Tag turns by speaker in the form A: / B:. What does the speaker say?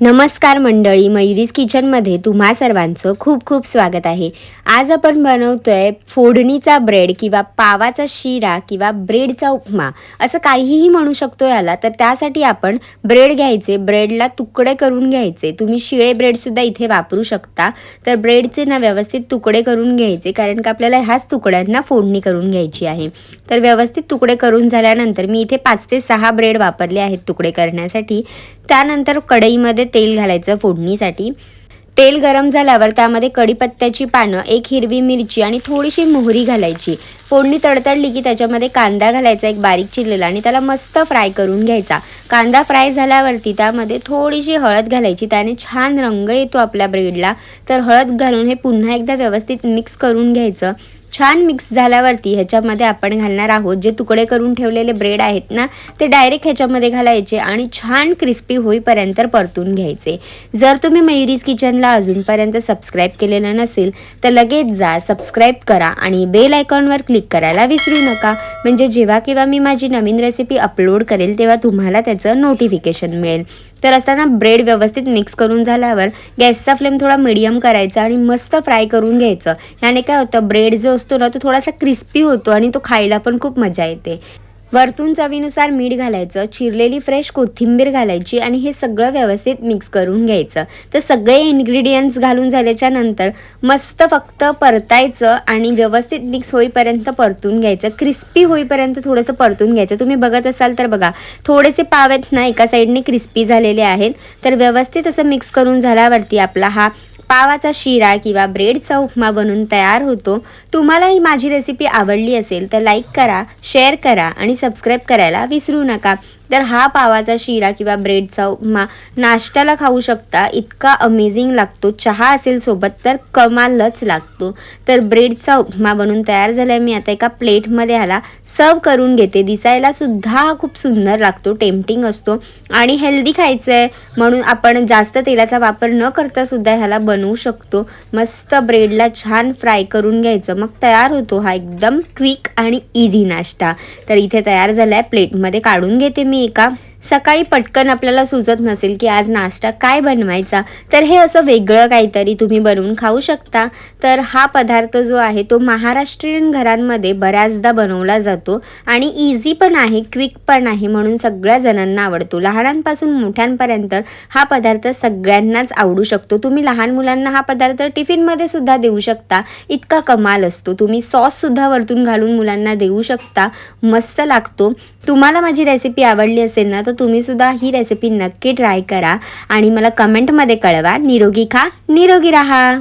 A: नमस्कार मंडळी, मयुरीज किचनमध्ये तुम्हा सर्वांचं खूप खूप स्वागत आहे। आज आपण बनवतोय फोडणीचा ब्रेड किंवा पावाचा शिरा किंवा ब्रेडचा उपमा, असं काहीही म्हणू शकतो याला। तर त्यासाठी आपण ब्रेड घ्यायचे, ब्रेडला तुकडे करून घ्यायचे। तुम्ही शिळे ब्रेडसुद्धा इथे वापरू शकता। तर ब्रेडचे ना व्यवस्थित तुकडे करून घ्यायचे, कारण का आपल्याला ह्याच तुकड्यांना फोडणी करून घ्यायची आहे। तर व्यवस्थित तुकडे करून झाल्यानंतर मी इथे 5 ते 6 ब्रेड वापरले आहेत तुकडे करण्यासाठी। त्यानंतर कढईमध्ये तेल घालायचं फोडणीसाठी। तेल गरम झाल्यावर त्यामध्ये कढीपत्त्याची पानं, एक हिरवी मिरची आणि थोडीशी मोहरी घालायची। फोडणी तडतडली की त्याच्यामध्ये कांदा घालायचा, एक बारीक चिरलेला, आणि त्याला मस्त फ्राय करून घ्यायचा। कांदा फ्राय झाल्यावरती त्यामध्ये थोडीशी हळद घालायची, त्याने छान रंग येतो आपल्या ब्रेडला। तर हळद घालून हे पुन्हा एकदा व्यवस्थित मिक्स करून घ्यायचं। छान मिक्स झाल्यावरती ह्याच्यामध्ये आपण घालणार आहोत जे तुकडे करून ठेवलेले ब्रेड आहेत ना, ते डायरेक्ट ह्याच्यामध्ये घालायचे आणि छान क्रिस्पी होईपर्यंत परतून घ्यायचे। जर तुम्ही मयुरीज किचनला अजूनपर्यंत सबस्क्राईब केलेलं नसेल तर लगेच जा, सबस्क्राईब करा आणि बेल आयकॉनवर क्लिक करायला विसरू नका, म्हणजे जेव्हा केव्हा मी माझी नवीन रेसिपी अपलोड करेल तेव्हा तुम्हाला त्याचं नोटिफिकेशन मिळेल। तर असताना ब्रेड व्यवस्थित मिक्स करून झाल्यावर गॅसचा फ्लेम थोडा मीडियम करायचा आणि मस्त फ्राय करून घ्यायचं। याने काय होतं, ब्रेड जो असतो ना तो थोडासा क्रिस्पी होतो आणि तो खायला पण खूप मजा येते। वरतून चवीनुसार मीठ घालायचं, चिरलेली फ्रेश कोथिंबीर घालायची आणि हे सगळं व्यवस्थित मिक्स करून घ्यायचं। तर सगळे इन्ग्रेडियंट्स घालून झाल्याच्या नंतर मस्त फक्त परतायचं आणि व्यवस्थित मिक्स होईपर्यंत परतून घ्यायचं, क्रिस्पी होईपर्यंत थोडंसं परतून घ्यायचं। तुम्ही बघत असाल तर बघा, थोडेसे पाव आहेत ना एका साईडने क्रिस्पी झालेले आहेत। तर व्यवस्थित असं मिक्स करून झाल्यावरती आपला हा पावाचा शिरा किंवा ब्रेडचा उपमा बनून तयार होतो। तुम्हाला ही माझी रेसिपी आवडली असेल तर लाईक करा, शेअर करा आणि सबस्क्राईब करायला विसरू नका। तर हा पावाचा शिरा किंवा ब्रेडचा उपमा नाश्त्याला खाऊ शकता, इतका अमेझिंग लागतो। चहा असेल सोबत तर कमालच लागतो। तर ब्रेडचा उपमा बनून तयार झाला, मी आता एका प्लेटमध्ये ह्याला सर्व करून घेते। दिसायला सुद्धा हा खूप सुंदर लागतो, टेम्पटिंग असतो आणि हेल्दी खायचं आहे म्हणून आपण जास्त तेलाचा वापर न करता सुद्धा ह्याला बनवू शकतो। मस्त ब्रेडला छान फ्राय करून घ्यायचं, मग तयार होतो हा एकदम क्विक आणि इझी नाश्ता। तर इथे तयार झाला आहे, प्लेटमध्ये काढून घेते मी एका। सकाळी पटकन आपल्याला सुचत नसेल की आज नाश्ता काय बनवायचा, तर हे असं वेगळं काहीतरी तुम्ही बनवून खाऊ शकता। तर हा पदार्थ जो आहे तो महाराष्ट्रीयन घरांमध्ये बऱ्याचदा बनवला जातो आणि इझी पण आहे, क्विक पण आहे, म्हणून सगळ्या जणांना आवडतो। लहानांपासून मोठ्यांपर्यंत हा पदार्थ सगळ्यांनाच आवडू शकतो। तुम्ही लहान मुलांना हा पदार्थ टिफिनमध्ये सुद्धा देऊ शकता, इतका कमाल असतो। तुम्ही सॉससुद्धा वरतून घालून मुलांना देऊ शकता, मस्त लागतो। तुम्हाला माझी रेसिपी आवडली असेल ना तर तुम्ही सुद्धा ही रेसिपी नक्की ट्राय करा आणि मला कमेंटमध्ये कळवा। निरोगी खा, निरोगी राहा।